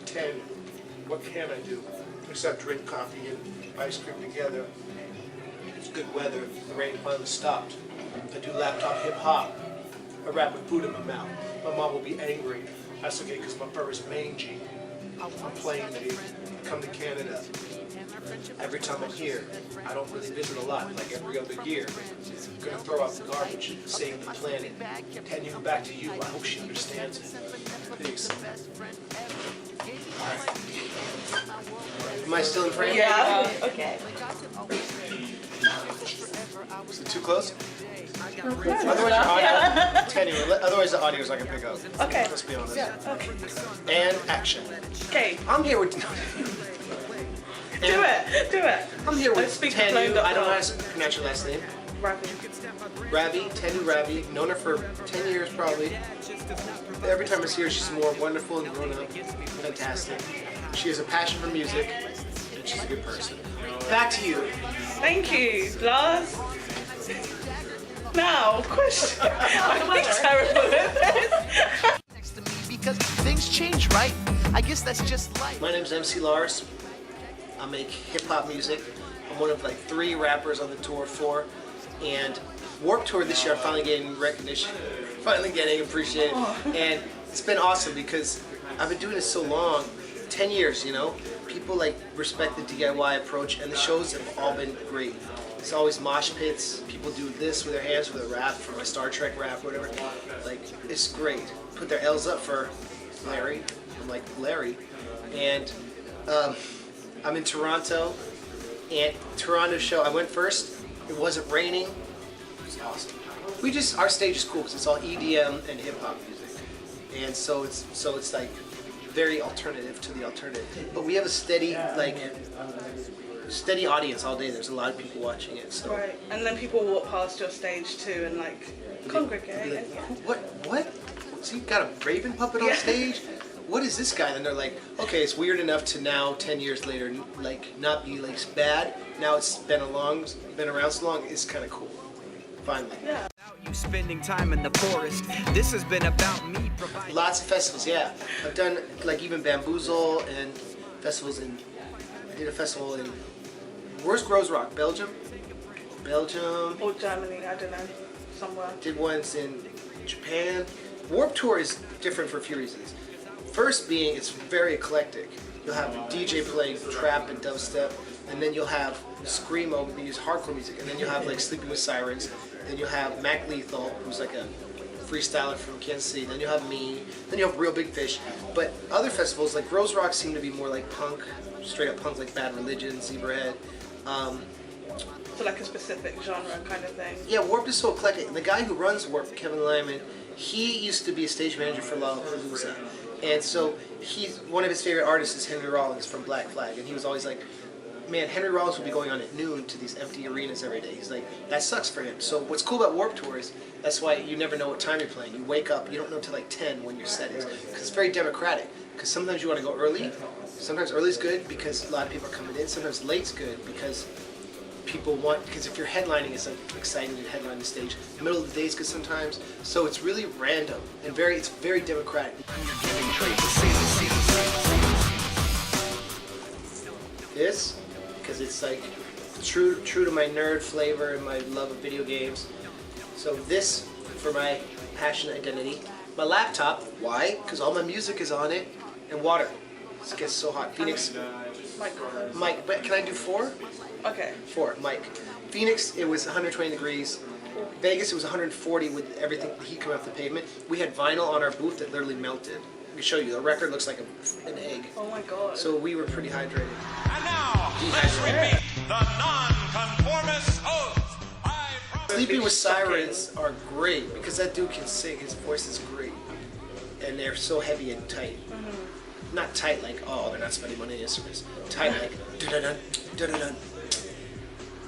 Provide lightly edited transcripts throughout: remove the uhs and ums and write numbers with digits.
10, what can I do? Except drink coffee and ice cream together. It's good weather, the rain finally stopped. I do laptop hip hop. I rap with food in my mouth. My mom will be angry. That's okay because my fur is mangy. I'm playing they come to Canada. Every time I'm here, I don't really visit a lot, like every other year. I'm gonna throw out the garbage, save the planet. 10 years back to you, I hope she understands it. Peace. Alright. Am I still in frame? Yeah. Okay. Is it too close? Otherwise the audio is not gonna pick up. Okay. Let's be honest. Yeah. Okay. And action. Okay. I'm here with. Do it. I'm here with Tanu. I don't know how to pronounce your last name. Ravi, Tanu Ravi. Known her for 10 years probably. Every time I see her, she's more wonderful and grown up. Fantastic. She has a passion for music, and she's a good person. Back to you. Thank you, Lars. Now, question. I'm terrible at this. Next to me because things change, right? I guess that's just life. My name's MC Lars. I make hip-hop music. I'm one of like 3 rappers on the tour, 4. And Warped Tour this year, I'm finally getting recognition, finally getting appreciated. And it's been awesome because I've been doing this so long, 10 years, you know? People like respect the DIY approach, and the shows have all been great. It's always mosh pits, people do this with their hands with a rap, for my Star Trek rap, whatever. Like, it's great. Put their L's up for Larry. I'm like, Larry. And I'm in Toronto, and Toronto show, I went first, it wasn't raining, it was awesome. Our stage is cool because it's all EDM and hip hop music. And so it's like very alternative to the alternative. But we have a steady audience all day. There's a lot of people watching it. So. Right, and then people walk past your stage too and like congregate. Like, what? So you got a raven puppet on stage? What is this guy? And they're like, okay, it's weird enough to now, 10 years later, like not be like bad. Now it's been around so long. It's kind of cool. Finally. Yeah. You spending time in the forest. This has been about me providing. Lots of festivals, yeah. I've done like even Bamboozle and festivals in. I did a festival in. Where's Rose Rock? Belgium. Or Germany, I don't know, somewhere. Did ones in Japan. Warped Tour is different for a few reasons. First being, it's very eclectic. You'll have a DJ playing trap and dubstep, and then you'll have screamo, we use hardcore music, and then you'll have like Sleeping with Sirens, then you'll have Mac Lethal, who's like a freestyler from Kansas City, then you'll have me, then you'll have Real Big Fish. But other festivals, like Rose Rock, seem to be more like punk, straight up punk, like Bad Religion, Zebrahead. So like a specific genre kind of thing. Yeah, Warped is so eclectic. The guy who runs Warped, Kevin Lyman, he used to be a stage manager for Lollapalooza. And so one of his favorite artists is Henry Rollins from Black Flag. And he was always like, man, Henry Rollins would be going on at noon to these empty arenas every day. He's like, that sucks for him. So what's cool about Warped Tour is that's why you never know what time you're playing. You wake up, you don't know till like 10 when your set is. Because it's very democratic. Because sometimes you want to go early. Sometimes early's good because a lot of people are coming in. Sometimes late's good because people want, because if you're headlining, it's like exciting to headline the stage. The middle of the day is good sometimes. So it's really random and it's very democratic. This, because it's like true to my nerd flavor and my love of video games. So this for my passion and identity. My laptop, why? Because all my music is on it, and water. It gets so hot. Phoenix. Mike, but can I do 4? Okay. 4, Mike. Phoenix, it was 120 degrees. Vegas, it was 140 with everything, the heat coming off the pavement. We had vinyl on our booth that literally melted. I can show you, the record looks like an egg. Oh my god. So we were pretty hydrated. And now, let's repeat the non-conformist oath. Sleeping with Sirens are great because that dude can sing. His voice is great. And they're so heavy and tight. Not tight like, oh, they're not spending money on instruments. Tight like, dun-dun-dun, dun-dun-dun.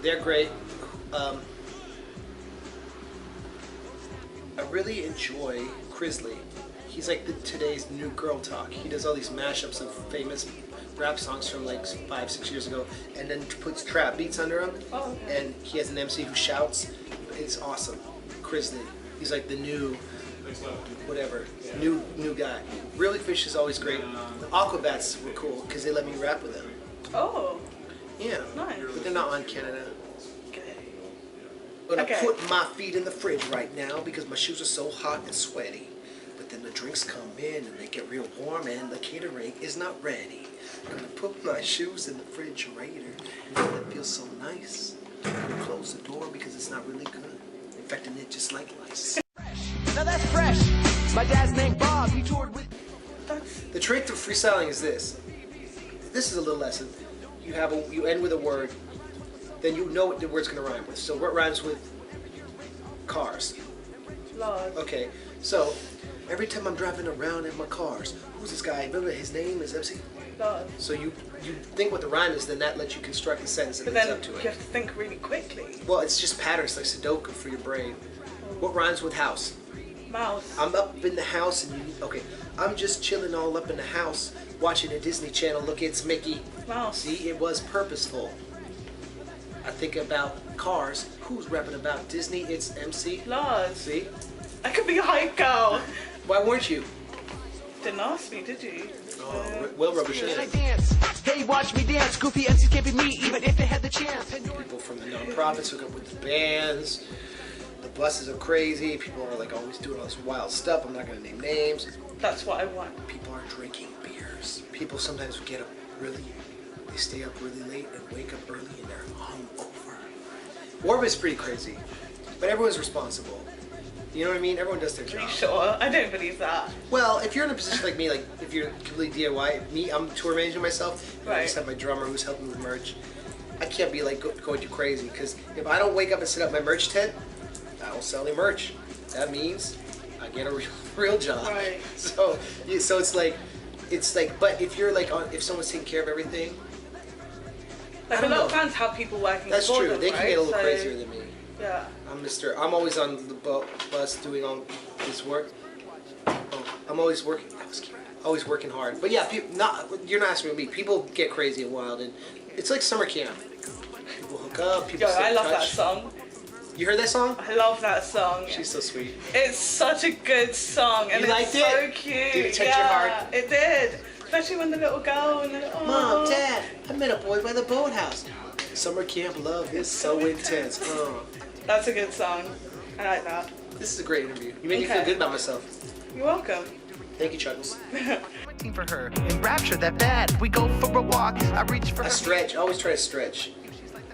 They're great. I really enjoy Crisley. He's like today's new girl talk. He does all these mashups of famous rap songs from like 5-6 years ago, and then puts trap beats under them. Oh, okay. And he has an MC who shouts. It's awesome. Crisley. He's like the new whatever, new guy. Really Fish is always great. The Aquabats were cool because they let me rap with them. Oh, Yeah, nice. but they're not on Canada. Okay. I'm gonna Okay. put my feet in the fridge right now because my shoes are so hot and sweaty. But then the drinks come in and they get real warm and the catering is not ready. I'm gonna put my shoes in the refrigerator and it feels so nice. I'm gonna close the door because it's not really good, infecting it just like lice. Now that's fresh. My dad's named Bob. He toured with. The trick to freestyling is this. This is a little lesson. You end with a word, then you know what the word's gonna rhyme with. So what rhymes with cars? Lars. Okay, so every time I'm driving around in my cars, who's this guy? Remember his name is MC? Lars. So you think what the rhyme is, then that lets you construct a sentence that But leads then up to you it. have to think really quickly. Well, it's just patterns like Sudoku for your brain. What rhymes with house? Mouse. I'm up in the house and you, okay, I'm just chilling all up in the house, watching the Disney Channel, look, it's Mickey. Mouse. See, it was purposeful. I think about cars, who's rapping about Disney? It's MC. Lars. See? I could be a hype girl. Why weren't you? Didn't ask me, did you? Oh, well, rubbish I in. dance. Hey, watch me dance. Goofy MCs can't be me, even if they had the chance. People from the non-profits hook up with the bands. The buses are crazy. People are like always doing all this wild stuff. I'm not gonna name names. That's what I want. People are drinking beers. People sometimes get up really, they stay up really late and wake up early and they're hungover. Orbit's pretty crazy, but everyone's responsible. You know what I mean? Everyone does their Are you job. sure? I don't believe that. Well, if you're in a position like me, like if you're completely DIY, me, I'm tour managing myself. And I just Right. have my drummer who's helping with merch. I can't be like going too crazy because if I don't wake up and set up my merch tent, I will sell the merch. That means I get a real job. Right. So it's like, but if you're like if someone's taking care of everything, Like I a don't lot of know. bands have people working That's for true. them, They can right? get a little So, crazier than me. Yeah. I'm always on the bus doing all this work. Oh, I'm always working. Always working hard. But yeah, you're not asking me. People get crazy and wild, and it's like summer camp. People hook up. People Yo, stay I in love that touch. song. You heard that song? I love that song. She's so sweet. It's such a good song, and You it's liked so it? cute. Did it touch yeah, your heart? It did. Especially when the little girl and the Mom, Dad, I met a boy by the boathouse. Summer camp love is so intense. That's a good song. I like that. This is a great interview. You made me feel Okay. good about myself. You're welcome. Thank you, Chuckles. Waiting for her. In rapture that bad. We go for a walk. I reach for I her. stretch. I always try to stretch.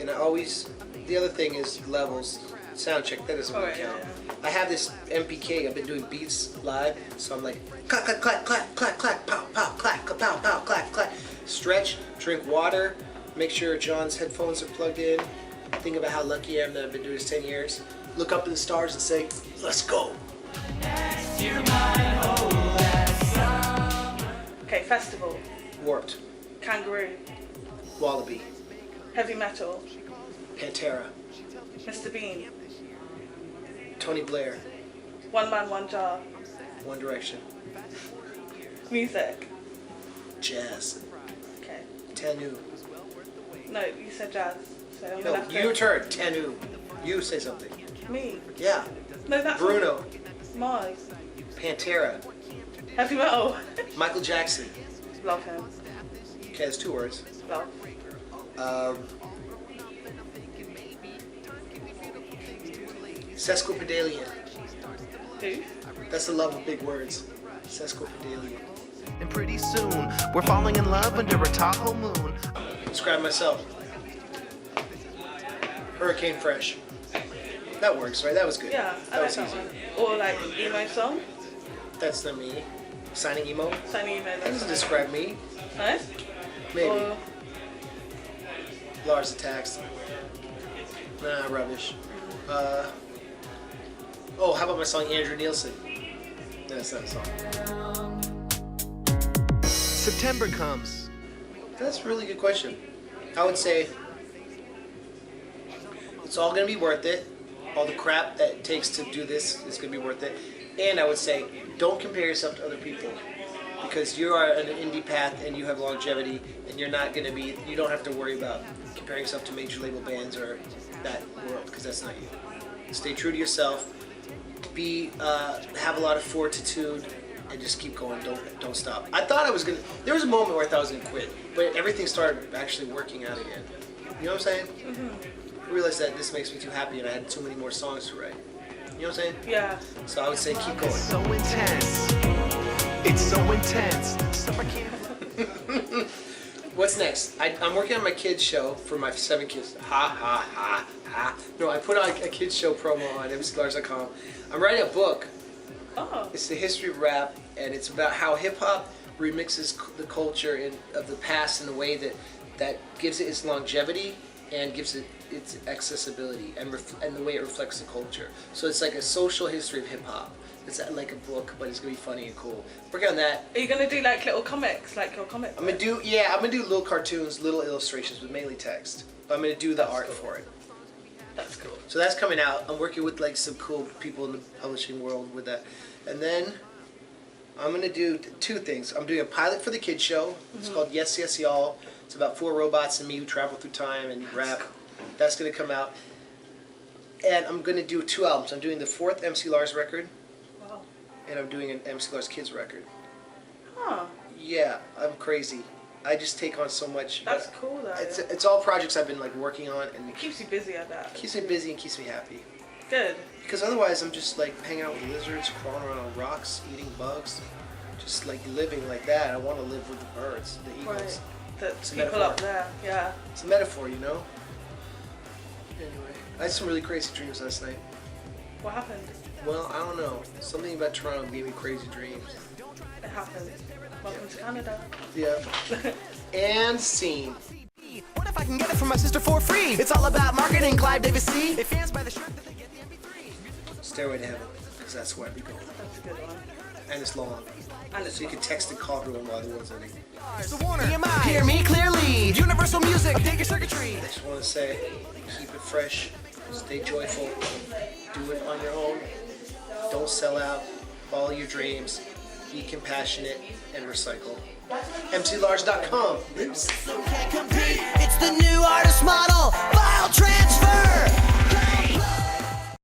And the other thing is levels. Sound check, that doesn't really Oh, yeah, count. I have this MPK, I've been doing beats live, so I'm like, clack, clack, clack, clack, clack, clack, pow, pow, clack, pow, pow, clack, clack. Stretch, drink water, make sure John's headphones are plugged in. Think about how lucky I am that I've been doing this 10 years. Look up at the stars and say, let's go. Okay, festival. Warped, Kangaroo. Wallaby, Heavy metal. Pantera, Mr. Bean. Tony Blair, One Man, One Jar. One Direction, Music. jazz, Okay. Tanu. No, you said jazz. So I'm No, gonna have to... your turn, Tanu. You say something. Me. Yeah, No, that's Bruno, Mars. Pantera, Heavy metal. Michael Jackson. Love him. Okay, that's 2 words. Love. Sesquipedalian. Who? That's the love of big words. Sesquipedalian. And pretty soon, we're falling in love under a Tahoe moon. Describe myself. Hurricane Fresh. That works, right? That was good. Yeah, I that like was that easy. one. Or like emo song. That's not me. Signing emo. Sunny emo. That doesn't describe me. Nice. Maybe. Or Lars Attacks. Nah, rubbish. Oh, how about my song Andrew Nielsen? That's not a song. September comes. That's a really good question. I would say it's all gonna be worth it. All the crap that it takes to do this is gonna be worth it. And I would say don't compare yourself to other people because you are on an indie path and you have longevity and you're not gonna be. You don't have to worry about comparing yourself to major label bands or that world because that's not you. Stay true to yourself. have a lot of fortitude, and just keep going. Don't stop. I thought I was gonna. There was a moment where I thought I was gonna quit, but everything started actually working out again. You know what I'm saying? I realized that this makes me too happy, and I had too many more songs to write. You know what I'm saying? Yeah. So I would say keep going. So intense. It's so intense. Summer camp. What's next? I'm working on my kids show for my 7 kids. Ha ha ha ha. No, I put on a kids show promo on MCLars.com. I'm writing a book. Oh. It's the history of rap, and it's about how hip hop remixes the culture of the past in a way that gives it its longevity and gives it its accessibility and the way it reflects the culture. So it's like a social history of hip hop. It's like a book, but it's gonna be funny and cool. Working on that. Are you gonna do like little comics, like your comic? I'm gonna do little cartoons, little illustrations, but mainly text. But I'm gonna do the art for it. That's cool. So that's coming out. I'm working with like some cool people in the publishing world with that. And then I'm gonna do 2 things. I'm doing a pilot for the kids show. It's called Yes Yes Y'all. It's about 4 robots and me who travel through time and rap. That's gonna come out. And I'm gonna do 2 albums. I'm doing the 4th MC Lars record, Wow. and I'm doing an MC Lars Kids record. Huh. Yeah, I'm crazy. I just take on so much. That's but cool though. It's all projects I've been like working on, and It keeps you busy, I bet. keeps me busy and keeps me happy. Good. Because otherwise, I'm just like hanging out with lizards, crawling around on rocks, eating bugs, just like living like that. I want to live with the birds, the eagles. Right. The It's a people metaphor. up there. Yeah. It's a metaphor, you know. Anyway, I had some really crazy dreams last night. What happened? Well, I don't know. Something about Toronto gave me crazy dreams. It happened. Welcome to Canada. Yeah. And scene. What if I can get it from my sister for free? It's all about marketing, Clive Davis C. If fans buy the shirt, then they get the MP3. Stairway to Heaven, because that's where I be going. That's a good one. And it's long. And it's So you can text and call everyone while the one's ending. The Warner. EMI. Hear me clearly. Universal Music. Update your circuitry. I just want to say, keep it fresh, stay joyful, do it on your own, don't sell out, follow your dreams, be compassionate, and recycle. MCLars.com. Can't compete. It's the new artist model. File transfer.